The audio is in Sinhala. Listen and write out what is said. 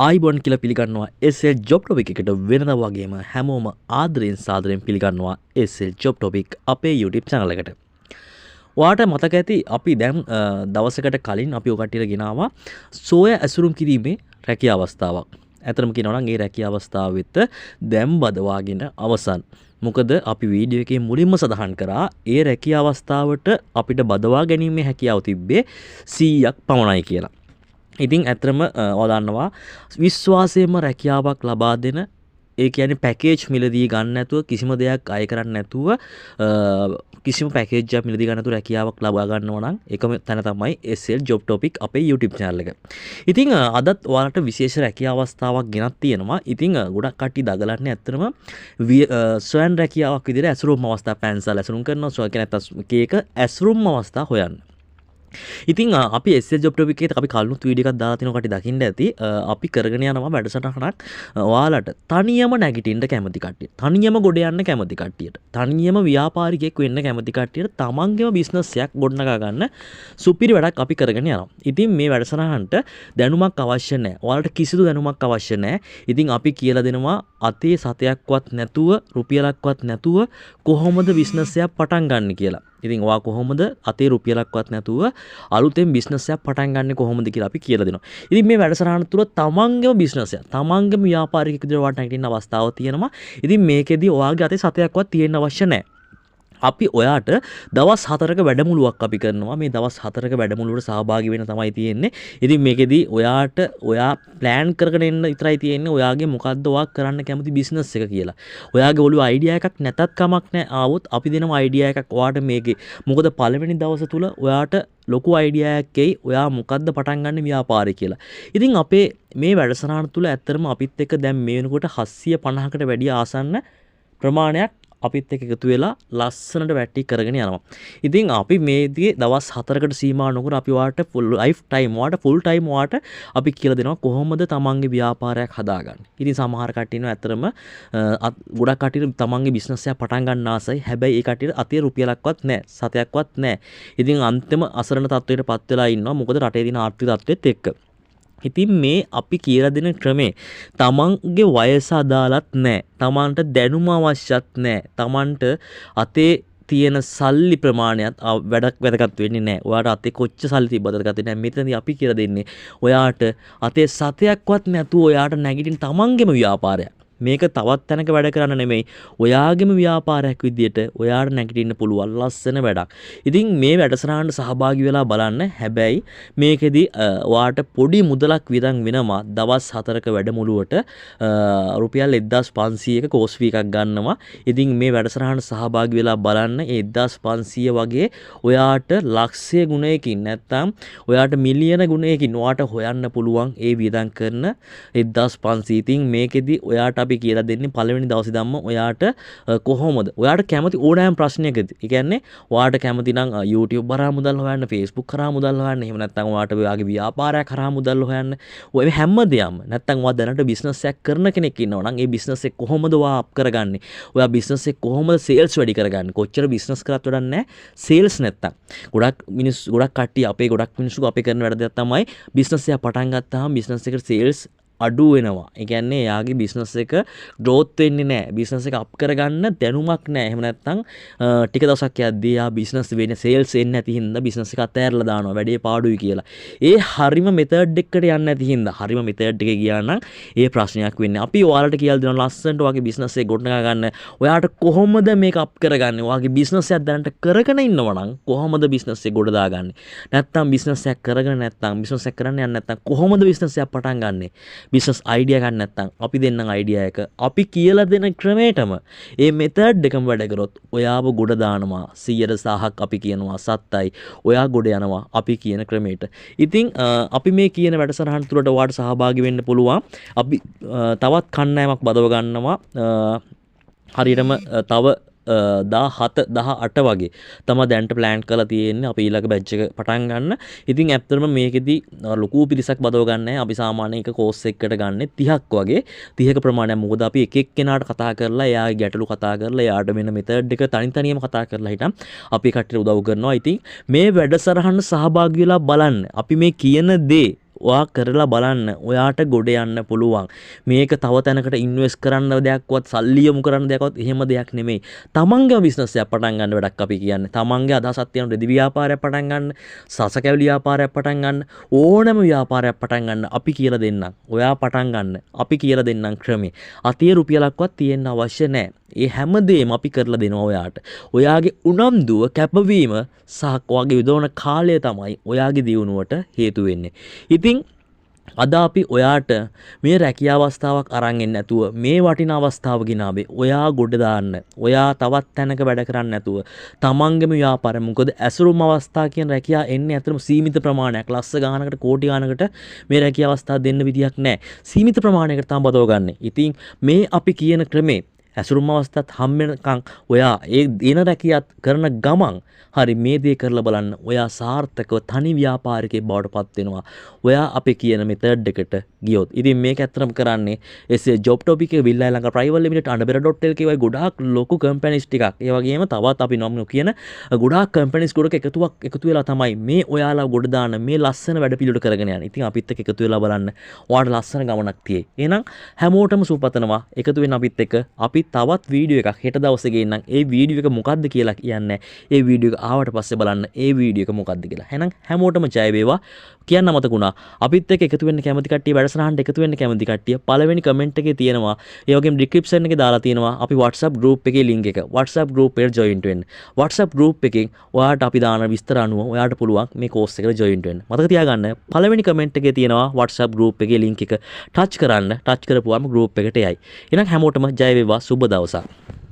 ආයිබෝන් කියලා පිළිගන්නවා SL ජොබ් ටොපික් එකට වෙනදා වගේම හැමෝම ආදරෙන් සාදරෙන් පිළිගන්නවා SL ජොබ් ටොපික් අපේ YouTube channel එකට. ඔයාට මතක ඇති අපි දැන් දවසකට කලින් අපි ඔය කට්ටියට ගෙනාවා සෝය ඇසුරුම් කිරීමේ රැකියාව අවස්ථාවක්. ඇත්තටම කියනවා නම් ඒ රැකියාව අවස්ථාව වෙත දැන් බදවාගෙන අවසන්. මොකද අපි වීඩියෝ එකේ මුලින්ම සඳහන් කරා ඒ රැකියාව අවස්ථාවට අපිට බදවා ගැනීමේ හැකියාව තිබ්බේ 100ක් පමණයි කියලා. ඉතින් ඇත්තටම ඔයා දන්නවා විශ්වාසයෙන්ම රැකියාවක් ලබා දෙන ඒ කියන්නේ පැකේජ් මිලදී ගන්න නැතුව කිසිම දෙයක් අය කරන්න නැතුව කිසිම පැකේජ් එකක් මිලදී ගන්න නැතුව රැකියාවක් ලබා ගන්නවා නම් ඒකම තැන තමයි SL Job Topic අපේ YouTube channel එක. ඉතින් අදත් ඔයාලට විශේෂ රැකියාව අවස්ථාවක් ගෙනත් තියෙනවා. ඉතින් ගොඩක් කට්ටිය දගලන්නේ ඇත්තටම ස්වයං රැකියාවක් විදිහට ඇසුරුම් අවස්ථා පැන්සල් ඇසුරුම් කරනවා. සෝ කියන්නේ නැත්නම් එක ඇසුරුම් අවස්ථා හොයන්න. ඉතින් අපි SL Job Topic එකේ අපි කලිනුත් වීඩියෝ එකක් දාලා තිනවා කටි දකින්න ඇති. අපි කරගෙන යනවා වැඩසටහනක් ඔයාලට තනියම නැගිටින්න කැමති කට්ටිය. තනියම ගොඩ යන්න කැමති කට්ටියට. තනියම ව්‍යාපාරිකයෙක් වෙන්න කැමති කට්ටියට තමන්ගේම බිස්නස් එකක් ගොඩනගා ගන්න සුපිරි වැඩක් අපි කරගෙන යනවා. ඉතින් මේ වැඩසටහනට දැනුමක් අවශ්‍ය නැහැ. ඔයාලට කිසිදු දැනුමක් අවශ්‍ය නැහැ. ඉතින් අපි කියලා දෙනවා අතේ සතයක්වත් නැතුව රුපියලක්වත් නැතුව කොහොමද බිස්නස් එකක් පටන් ගන්න කියලා. ඉතින් ඔයා කොහොමද අතේ රුපියලක්වත් නැතුව අලුතෙන් බිස්නස් එකක් පටන් ගන්න කොහොමද කියලා අපි කියලා දෙනවා. ඉතින් මේ වැඩසටහන තුළ තමන්ගේම බිස්නස් එක, තමන්ගේම ව්‍යාපාරික විදිහට වට නැගිටින්න අවස්ථාවක් තියෙනවා. ඉතින් මේකෙදි ඔයාගේ අතේ සතයක්වත් තියෙන්න අවශ්‍ය නැහැ. අපි ඔයාට දවස් 4ක වැඩමුළුවක් අපි කරනවා. මේ දවස් 4ක වැඩමුළුවට සහභාගී වෙන්න තමයි තියෙන්නේ. ඉතින් මේකෙදි ඔයා ප්ලෑන් කරගෙන එන්න විතරයි තියෙන්නේ. ඔයාගේ මොකද්ද ඔයා කරන්න කැමති බිස්නස් එක කියලා. ඔයාගේ ඔළුවේ අයිඩියා එකක් නැතත් කමක් නැහැ. ආවොත් අපි දෙනවා අයිඩියා එකක් ඔයාට මේකේ. මොකද පළවෙනි දවස තුල ඔයාට ලොකු අයිඩියා එකක් එයි. ඔයා මොකද්ද පටන් ගන්න ව්‍යාපාරය කියලා. ඉතින් අපේ මේ වැඩසටහන තුල ඇත්තටම අපිත් එක්ක දැන් මේ වෙනකොට 750කට වැඩි ආසන්න ප්‍රමාණයක් අපිත් එක්ක එකතු වෙලා ලස්සනට වැටි කරගෙන යනවා. ඉතින් අපි මේදී දවස් 4කට සීමා නොකර අපි ඔයාලට ෆුල් ලයිෆ් ටයිම් ඔයාලට ෆුල් ටයිම් ඔයාලට අපි කියලා දෙනවා කොහොමද තමන්ගේ ව්‍යාපාරයක් හදාගන්නේ. ඉතින් සමහර කට්ටිය ඉන්නවා ඇත්තටම ගොඩක් කට්ටිය තමන්ගේ බිස්නස් එකක් පටන් ගන්න ආසයි. හැබැයි ඒ කට්ටියට අතේ රුපියලක්වත් නැහැ, සතයක්වත් නැහැ. ඉතින් අන්තිම අසරණ තත්වයකටපත් වෙලා ඉන්නවා. මොකද රටේ තියෙන ආර්ථික තත්ත්වෙත් එක්ක. ඉතින් මේ අපි කියලා දෙන ක්‍රමේ තමන්ගේ වයස අදාළත් නැහැ. තමන්ට දැනුම අවශ්‍යත් නැහැ. තමන්ට අතේ තියෙන සල්ලි ප්‍රමාණයත් වැදගත් වෙන්නේ නැහැ. ඔයාට අතේ කොච්චර සල්ලි තිබ්බද වැදගත් වෙන්නේ නැහැ. මෙතනදී අපි කියලා දෙන්නේ ඔයාට අතේ සතයක්වත් නැතුව ඔයාට නැගිටින තමන්ගේම ව්‍යාපාරයක්. මේක තවත් තැනක වැඩ කරන්න නෙමෙයි. ඔයාගේම ව්‍යාපාරයක් විදියට ඔයාට නැගිටින්න පුළුවන් ලස්සන වැඩක්. ඉතින් මේ වැඩසටහනට සහභාගී වෙලා බලන්න. හැබැයි මේකෙදි ඔයාට පොඩි මුදලක් වියදම් වෙනවා. දවස් 4ක වැඩමුළුවට රුපියල් 1500ක කෝස් ෆී එකක් ගන්නවා. ඉතින් මේ වැඩසටහනට සහභාගී වෙලා බලන්න. ඒ 1500 වගේ ඔයාට ලක්ෂය ගුණයකින් නැත්නම් ඔයාට මිලියන ගුණයකින් ඔයාට හොයන්න පුළුවන් ඒ වියදම් කරන 1500. ඉතින් මේකෙදි ඔයාට අපි කියලා දෙන්නේ පළවෙනි දවසේ ධම්ම ඔයාට කොහොමද ඔයාට කැමති ඕනෑම ප්‍රශ්නයකදී. ඒ කියන්නේ ඔයාට කැමති නම් YouTube කරා මුදල් හොයන්න, Facebook කරා මුදල් හොයන්න, එහෙම නැත්නම් ඔයාට ඔයාගේ ව්‍යාපාරයක් කරා මුදල් හොයන්න. ඔය හැමදේම නැත්නම් ඔයා දැනට බිස්නස් එකක් කරන කෙනෙක් ඉන්නවා නම් ඒ බිස්නස් එක කොහොමද ඔයා අප් කරගන්නේ? ඔයා බිස්නස් එක කොහොමද සේල්ස් වැඩි කරගන්නේ? කොච්චර බිස්නස් කරත් වැඩක් නැහැ සේල්ස් නැත්තම්. ගොඩක් කට්ටිය ගොඩක් මිනිස්සු අපේ කරන වැඩ දෙයක් තමයි බිස්නස් එක පටන් ගත්තාම බිස්නස් එකට සේල්ස් අඩු වෙනවා. ඒ කියන්නේ එයාගේ බිස්නස් එක growth වෙන්නේ නැහැ. බිස්නස් එක අප් කරගන්න දැනුමක් නැහැ. එහෙම නැත්නම් ටික දවසක් යද්දී එයා බිස්නස් වෙන්නේ සේල්ස් එන්නේ නැති හින්දා බිස්නස් එක අතෑරලා දානවා. වැඩේ පාඩුයි කියලා. ඒ හරිම මෙතඩ් එකකට යන්නේ නැති හින්දා හරිම මෙතඩ් එකේ ගියා නම් ඒ ප්‍රශ්නයක් වෙන්නේ. අපි ඔයාලට කියලා දෙනවා ලස්සනට ඔයාගේ බිස්නස් එක ගොඩනගා ගන්න. ඔයාට කොහොමද මේක අප් කරගන්නේ? ඔයාගේ බිස්නස් එකක් දැනට කරගෙන ඉන්නවා නම් කොහොමද බිස්නස් එක ගොඩ දාගන්නේ? නැත්නම් බිස්නස් එකක් කරගෙන නැත්නම් බිස්නස් එකක් කරන්න යන්නේ නැත්නම් කොහොමද බිස්නස් එකක් පටන් ගන්නෙ? බිස්නස් අයිඩියා ගන්න නැත්නම් අපි දෙන්නම් අයිඩියා එක. අපි කියලා දෙන ක්‍රමයටම මේ මෙතඩ් එකම වැඩ කරොත් ඔයාව ගොඩ දානවා. 100%ක් අපි කියනවා සත්තයි. ඔයා ගොඩ යනවා අපි කියන ක්‍රමයට. ඉතින් අපි මේ කියන වැඩසටහන තුළට ඔයාට සහභාගී වෙන්න පුළුවන්. අපි තවත් කණ්ඩායමක් බදව ගන්නවා. හරියටම තව 17 වගේ තමයි දැන්ට ප්ලෑන් කරලා තියෙන්නේ. අපි ඊළඟ බැච් එක පටන් ගන්න. ඉතින් ඇත්තටම මේකෙදි ලොකු පිරිසක් බදව ගන්න නැහැ. අපි සාමාන්‍යයෙන් එක කෝස් එකකට ගන්න 30ක් වගේ 30ක ප්‍රමාණයක්. මොකද අපි එක එක්කෙනාට කතා කරලා එයාගේ ගැටලු කතා කරලා එයාට වෙන මෙතඩ් එක තනියම කතා කරලා හිටම් අපි කට්ටියට උදව් කරනවා. ඉතින් මේ වැඩසටහන සහභාගී වෙලා බලන්න. අපි මේ කියන දේ ඔයා කරලා බලන්න. ඔයාට ගොඩ යන්න පුළුවන්. මේක තව තැනකට ඉන්වෙස්ට් කරන්න දෙයක්වත් සල්ලි යොමු කරන්න දෙයක්වත් එහෙම දෙයක් නෙමෙයි. තමන්ගේ බිස්නස් එකක් පටන් ගන්න වැඩක් අපි කියන්නේ. තමන්ගේ අදහසක් තියෙන රෙදි ව්‍යාපාරයක් පටන් ගන්න, සසකැවිලි ව්‍යාපාරයක් පටන් ගන්න, ඕනෑම ව්‍යාපාරයක් පටන් ගන්න අපි කියලා දෙන්නම්. ඔයා පටන් ගන්න. අපි කියලා දෙන්නම් ක්‍රමේ. අතිය රුපියලක්වත් තියෙන්න අවශ්‍ය නැහැ. ඒ හැමදේම අපි කරලා දෙනවා ඔයාට. ඔයාගේ උනන්දුව කැපවීම සහ ඔයාගේ විදවන කාලය තමයි ඔයාගේ දියුණුවට හේතු වෙන්නේ. ඉතින් අද අපි ඔයාට මේ රැකියාව අවස්ථාවක් අරන් එන්න නැතුව මේ වටිනා අවස්ථාව ගිනාවේ ඔයා ගොඩ දාන්න. ඔයා තවත් තැනක වැඩ කරන්න නැතුව තමන්ගේම ව්‍යාපාරය. මොකද ඇසුරුම් අවස්ථා කියන රැකියාව එන්නේ අතරම සීමිත ප්‍රමාණයක්. ලස්ස ගානකට කෝටි ගානකට මේ රැකියාව අවස්ථා දෙන්න විදියක් නැහැ. සීමිත ප්‍රමාණයකට තමයි බදව ගන්න. ඉතින් මේ අපි කියන ක්‍රමේ ඇසුරුම් අවස්ථාත් හම්බෙනකන් ඔයා ඒ දින රැකියාත් කරන ගමන් හරි මේ දේ කරලා බලන්න. ඔයා සාර්ථකව තනි ව්‍යාපාරිකයෙක් බවට පත් වෙනවා. ඔයා අපි කියන මෙතඩ් එකට ගියොත්. ඉතින් මේක ඇත්තටම කරන්නේ එසේ ජොබ් ටොපික් එක විල්ලා ලංකා ප්‍රයිවට් ලිමිටඩ් අඬබෙර.lk වගේ ගොඩාක් ලොකු කම්පැනිස් ටිකක්. ඒ වගේම තවත් අපි නම් කියන ගොඩාක් කම්පැනිස් ගොඩක එකතු වෙලා තමයි මේ ඔයාලා ගොඩ දාන මේ ලස්සන වැඩ පිළිවෙල කරගෙන යන්නේ. ඉතින් අපිත් එක්ක එකතු වෙලා බලන්න. ඔයාලට ලස්සන ගමනක් තියෙයි. එහෙනම් හැමෝටම සුවපතනවා. එකතු වෙන අපිත් එක්ක අපි තවත් වීඩියෝ එකක් හෙට දවසේ ගේන්නම්. ඒ වීඩියෝ එක මොකද්ද කියලා කියන්නේ. ඒ වීඩියෝ එක ආවට පස්සේ බලන්න ඒ වීඩියෝ එක මොකද්ද කියලා. එහෙනම් හැමෝටම ජය වේවා. කියන්න මතකුණා. අපිත් එක්ක එකතු වෙන්න කැමති කට්ටිය වැඩසටහනට එකතු වෙන්න කැමති කට්ටිය පළවෙනි කමෙන්ට් එකේ තියෙනවා. ඒ වගේම ඩිස්ක්‍රිප්ෂන් එකේ දාලා තියෙනවා අපි WhatsApp group එකේ link එක. WhatsApp group එකට join වෙන්න. WhatsApp group එකෙන් ඔයාට අපි දාන විස්තර අනුව ඔයාට පුළුවන් මේ course එකට join වෙන්න. මතක තියාගන්න පළවෙනි කමෙන්ට් එකේ තියෙනවා WhatsApp group එකේ link එක touch කරන්න. touch කරපුවාම group එකට යයි. එහෙනම් හැමෝටම ජය වේවා. සුබ දවසක්.